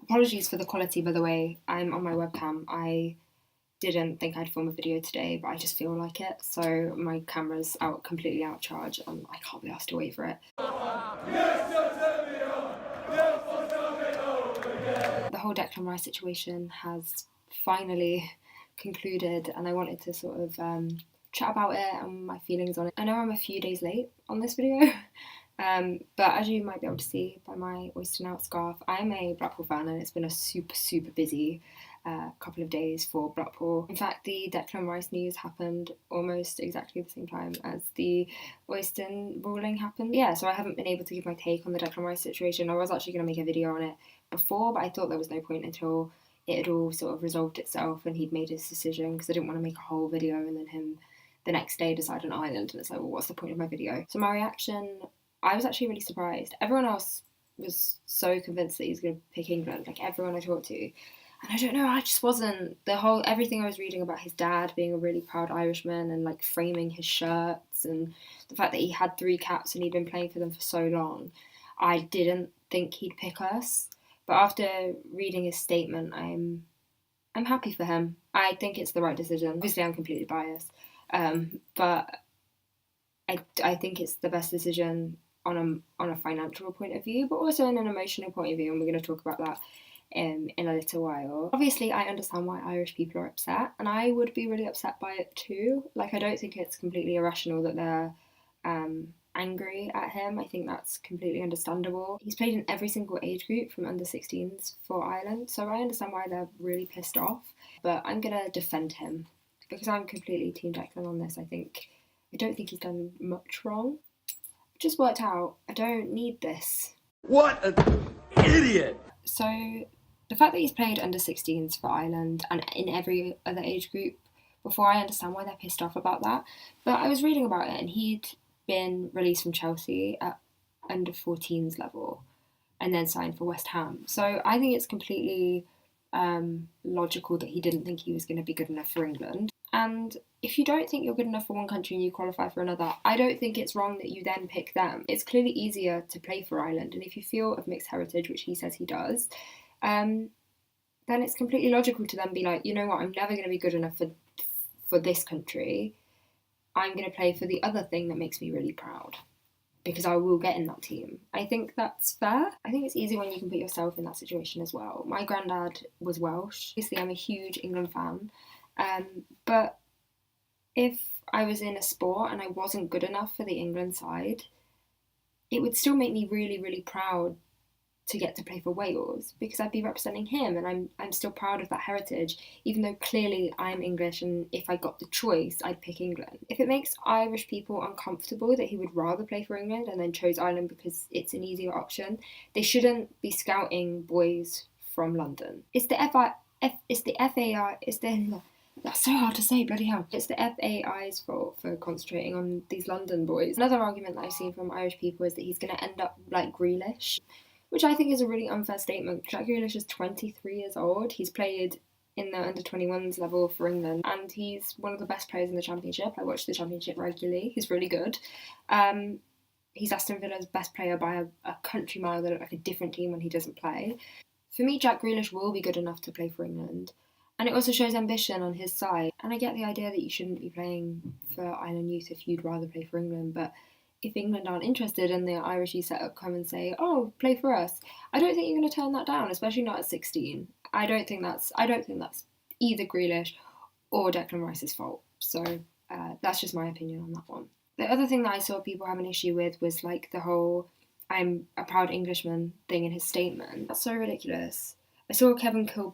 Apologies for the quality, by the way. I'm on my webcam. I didn't think I'd film a video today, but I just feel like it. So my camera's completely out of charge, and I can't be asked to wait for it. The whole Declan Rice situation has finally concluded, and I wanted to sort of chat about it and my feelings on it. I know I'm a few days late on this video, but as you might be able to see by my Oyster Out scarf, I'm a Blackpool fan, and it's been a super busy couple of days for Blackpool. In fact, the Declan Rice news happened almost exactly the same time as the Oyston ruling happened. Yeah, so I haven't been able to give my take on the Declan Rice situation. I was actually going to make a video on it before, but I thought there was no point until it had all sort of resolved itself and he'd made his decision, because I didn't want to make a whole video and then him the next day decide on Ireland, and it's like, well, what's the point of my video? So my reaction, I was actually really surprised. Everyone else was so convinced that he's going to pick England, like everyone I talked to. And I don't know, I just wasn't. Everything I was reading about his dad being a really proud Irishman and like framing his shirts and the fact that he had 3 caps and he'd been playing for them for so long, I didn't think he'd pick us. But after reading his statement, I'm happy for him. I think it's the right decision. Obviously, I'm completely biased, but I think it's the best decision on a financial point of view, but also in an emotional point of view, and we're going to talk about that in a little while. Obviously, I understand why Irish people are upset, and I would be really upset by it too. Like, I don't think it's completely irrational that they're angry at him. I think that's completely understandable. He's played in every single age group from under 16s for Ireland, so I understand why they're really pissed off, but I'm gonna defend him because I'm completely Team Declan on this. I don't think he's done much wrong. It just worked out. I don't need this. What an idiot! So the fact that he's played under 16s for Ireland and in every other age group before, I understand why they're pissed off about that. But I was reading about it, and he'd been released from Chelsea at under 14s level and then signed for West Ham. So I think it's completely logical that he didn't think he was going to be good enough for England. And if you don't think you're good enough for one country and you qualify for another, I don't think it's wrong that you then pick them. It's clearly easier to play for Ireland, and if you feel of mixed heritage, which he says he does, then it's completely logical to then be like, you know what, I'm never going to be good enough for this country. I'm going to play for the other thing that makes me really proud, because I will get in that team. I think that's fair. I think it's easy when you can put yourself in that situation as well. My granddad was Welsh. Obviously, I'm a huge England fan. But if I was in a sport and I wasn't good enough for the England side, it would still make me really proud to get to play for Wales, because I'd be representing him, and I'm still proud of that heritage, even though clearly I'm English, and if I got the choice, I'd pick England. If it makes Irish people uncomfortable that he would rather play for England and then chose Ireland because it's an easier option, they shouldn't be scouting boys from London. It's the that's so hard to say, bloody hell. It's the FAI's fault for concentrating on these London boys. Another argument that I've seen from Irish people is that he's going to end up like Grealish, which I think is a really unfair statement. Jack Grealish is 23 years old. He's played in the under-21s level for England, and he's one of the best players in the Championship. I watch the Championship regularly. He's really good. He's Aston Villa's best player by a country mile. They look like a different team when he doesn't play. For me, Jack Grealish will be good enough to play for England. And it also shows ambition on his side. And I get the idea that you shouldn't be playing for Ireland youth if you'd rather play for England, but if England aren't interested and the Irish youth set up come and say, oh, play for us, I don't think you're going to turn that down, especially not at 16. I don't think that's either Grealish or Declan Rice's fault. So that's just my opinion on that one. The other thing that I saw people have an issue with was like the whole I'm a proud Englishman thing in his statement. That's so ridiculous. I saw Kevin Kilbane,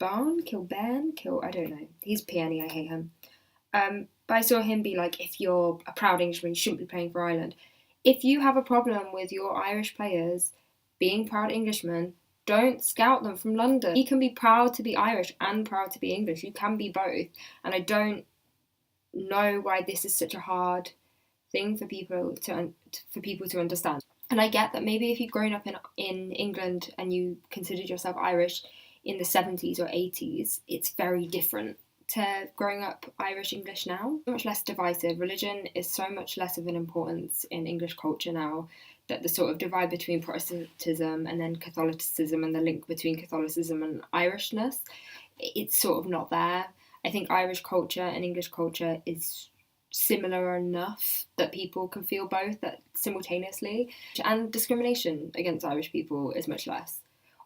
I don't know. He's peony, I hate him. But I saw him be like, if you're a proud Englishman, you shouldn't be playing for Ireland. If you have a problem with your Irish players being proud Englishmen, don't scout them from London. You can be proud to be Irish and proud to be English. You can be both. And I don't know why this is such a hard thing for people to understand. And I get that maybe if you've grown up in England and you considered yourself Irish in the 70s or 80s, it's very different to growing up Irish English now. So much less divisive. Religion is so much less of an importance in English culture now that the sort of divide between Protestantism and then Catholicism and the link between Catholicism and Irishness, it's sort of not there. I think Irish culture and English culture is similar enough that people can feel both that simultaneously, and discrimination against Irish people is much less.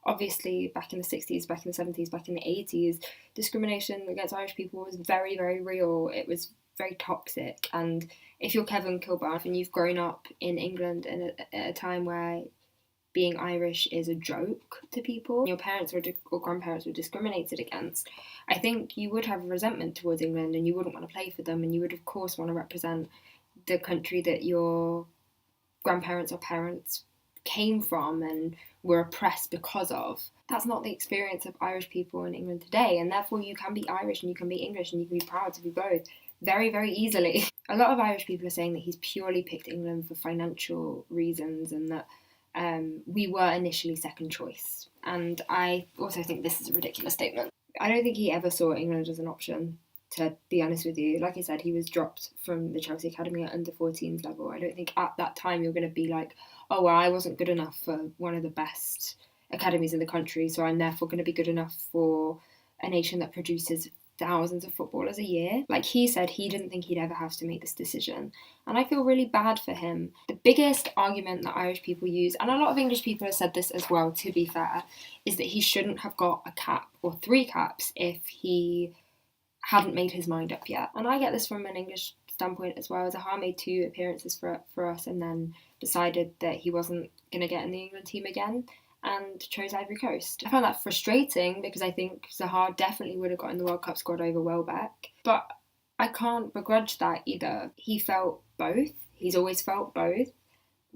Obviously, back in the 60s, back in the 70s, back in the 80s, discrimination against Irish people was very, very real. It was very toxic. And if you're Kevin Kilbarth and you've grown up in England at a time where being Irish is a joke to people, your parents or grandparents were discriminated against, I think you would have resentment towards England and you wouldn't want to play for them, and you would, of course, want to represent the country that your grandparents or parents came from and were oppressed because of. That's not the experience of Irish people in England today, and therefore you can be Irish and you can be English and you can be proud to be both very, very easily. A lot of Irish people are saying that he's purely picked England for financial reasons and that we were initially second choice. And I also think this is a ridiculous statement. I don't think he ever saw England as an option, to be honest with you. Like I said, he was dropped from the Chelsea Academy at under 14s level. I don't think at that time you're going to be like, oh, well, I wasn't good enough for one of the best academies in the country, so I'm therefore going to be good enough for a nation that produces thousands of footballers a year. Like he said, he didn't think he'd ever have to make this decision. And I feel really bad for him. The biggest argument that Irish people use, and a lot of English people have said this as well, to be fair, is that he shouldn't have got a cap or 3 caps if he hadn't made his mind up yet. And I get this from an English standpoint as well. Zaha made 2 appearances for us and then decided that he wasn't going to get in the England team again and chose Ivory Coast. I found that frustrating because I think Zaha definitely would have got in the World Cup squad over Welbeck. But I can't begrudge that either. He felt both. He's always felt both.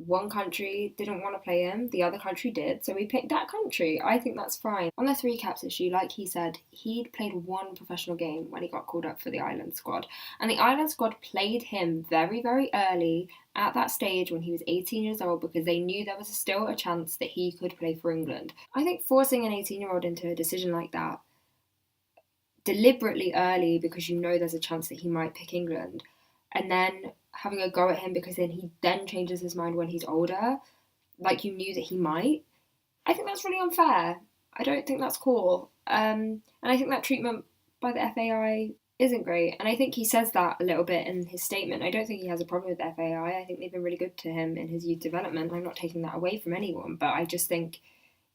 One country didn't want to play him, the other country did, so we picked that country. I think that's fine. On the 3 caps issue, like he said, he'd played 1 professional game when he got called up for the Ireland squad. And the Ireland squad played him very, very early at that stage when he was 18 years old because they knew there was still a chance that he could play for England. I think forcing an 18-year-old into a decision like that deliberately early because you know there's a chance that he might pick England, and then having a go at him because then he then changes his mind when he's older, like you knew that he might, I think that's really unfair. I don't think that's cool. And I think that treatment by the FAI isn't great. And I think he says that a little bit in his statement. I don't think he has a problem with the FAI. I think they've been really good to him in his youth development. I'm not taking that away from anyone, but I just think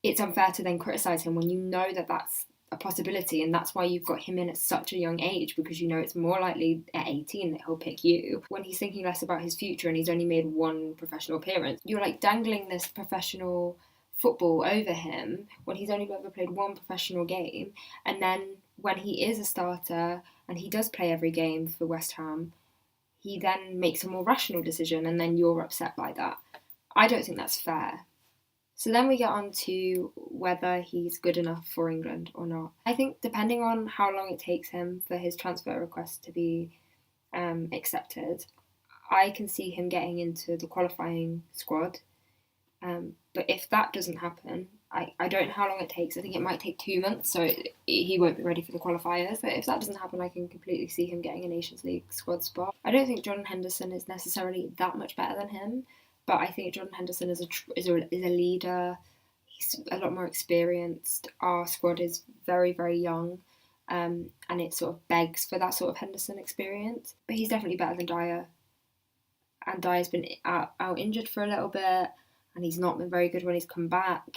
it's unfair to then criticise him when you know that that's a possibility, and that's why you've got him in at such a young age, because you know it's more likely at 18 that he'll pick you when he's thinking less about his future and he's only made 1 professional appearance. You're like dangling this professional football over him when he's only ever played 1 professional game, and then when he is a starter and he does play every game for West Ham, he then makes a more rational decision and then you're upset by that. I don't think that's fair. So then we get on to whether he's good enough for England or not. I think depending on how long it takes him for his transfer request to be accepted, I can see him getting into the qualifying squad. But if that doesn't happen, I don't know how long it takes. I think it might take 2 months, so he won't be ready for the qualifiers. But if that doesn't happen, I can completely see him getting a Nations League squad spot. I don't think Jordan Henderson is necessarily that much better than him, but I think Jordan Henderson is a leader. He's a lot more experienced. Our squad is very, very young, and it sort of begs for that sort of Henderson experience. But he's definitely better than Dyer. And Dyer's been out injured for a little bit, and he's not been very good when he's come back.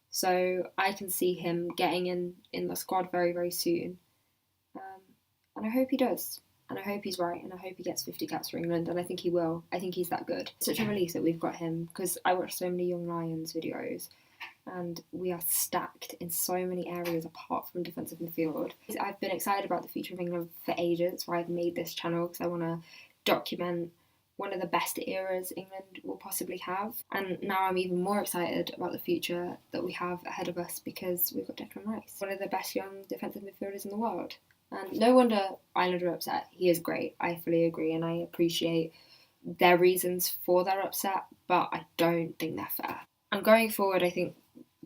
So I can see him getting in the squad very, very soon. And I hope he does. And I hope he's right, and I hope he gets 50 caps for England, and I think he will. I think he's that good. It's such a relief that we've got him, because I watch so many Young Lions videos, and we are stacked in so many areas apart from defensive midfield. I've been excited about the future of England for ages. That's why I've made this channel, because I want to document one of the best eras England will possibly have. And now I'm even more excited about the future that we have ahead of us, because we've got Declan Rice, one of the best young defensive midfielders in the world. And no wonder Ireland are upset. He is great. I fully agree, and I appreciate their reasons for their upset, but I don't think they're fair. And going forward, I think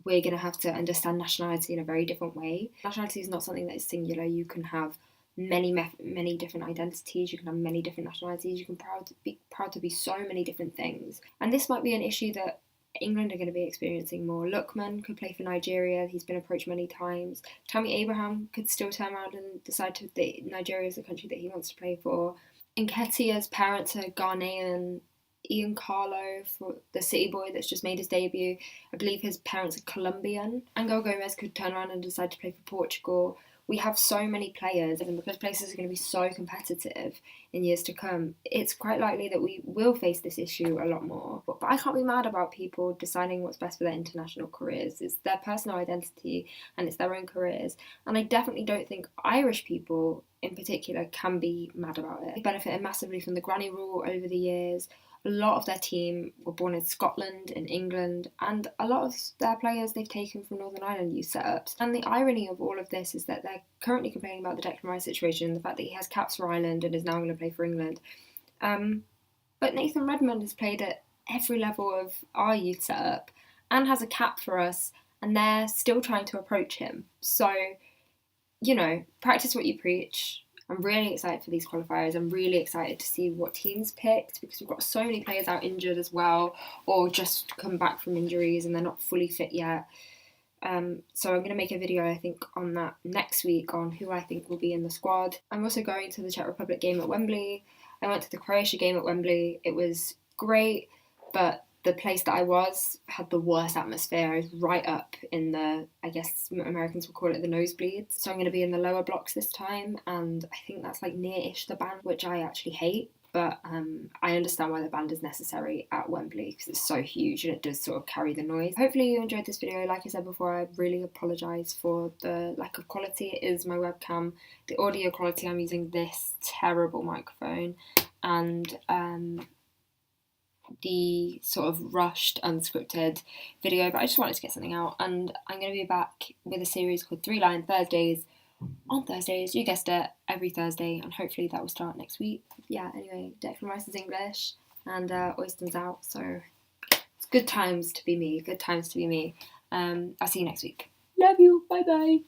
we're going to have to understand nationality in a very different way. Nationality is not something that is singular. You can have many different identities. You can have many different nationalities. You can be proud to be so many different things. And this might be an issue that England are going to be experiencing more. Lookman could play for Nigeria. He's been approached many times. Tammy Abraham could still turn around and decide that Nigeria is the country that he wants to play for. Nketiah's parents are Ghanaian. Ian Carlo, for the City boy that's just made his debut, I believe his parents are Colombian. Angel Gomez could turn around and decide to play for Portugal. We have so many players, and because places are going to be so competitive in years to come, it's quite likely that we will face this issue a lot more. But I can't be mad about people deciding what's best for their international careers. It's their personal identity and it's their own careers. And I definitely don't think Irish people in particular can be mad about it. They benefited massively from the granny rule over the years. A lot of their team were born in Scotland and England, and a lot of their players they've taken from Northern Ireland youth setups. And the irony of all of this is that they're currently complaining about the Declan Rice situation, the fact that he has caps for Ireland and is now going to play for England. But Nathan Redmond has played at every level of our youth setup and has a cap for us, and they're still trying to approach him. So, practice what you preach. I'm really excited for these qualifiers. I'm really excited to see what teams picked because we've got so many players out injured as well, or just come back from injuries and they're not fully fit yet. So I'm going to make a video, I think, on that next week on who I think will be in the squad. I'm also going to the Czech Republic game at Wembley. I went to the Croatia game at Wembley. It was great, but the place that I was had the worst atmosphere. I was right up in the, I guess Americans would call it the nosebleeds. So I'm going to be in the lower blocks this time, and I think that's like near-ish the band, which I actually hate. But I understand why the band is necessary at Wembley because it's so huge and it does sort of carry the noise. Hopefully you enjoyed this video. Like I said before, I really apologise for the lack of quality. It is my webcam. The audio quality, I'm using this terrible microphone, and the sort of rushed, unscripted video, but I just wanted to get something out, and I'm going to be back with a series called 3 Line Thursdays on Thursdays, you guessed it, every Thursday, and hopefully that will start next week. Yeah, anyway, Declan Rice is English, and Oyston's out, so it's good times to be me, I'll see you next week. Love you, bye bye.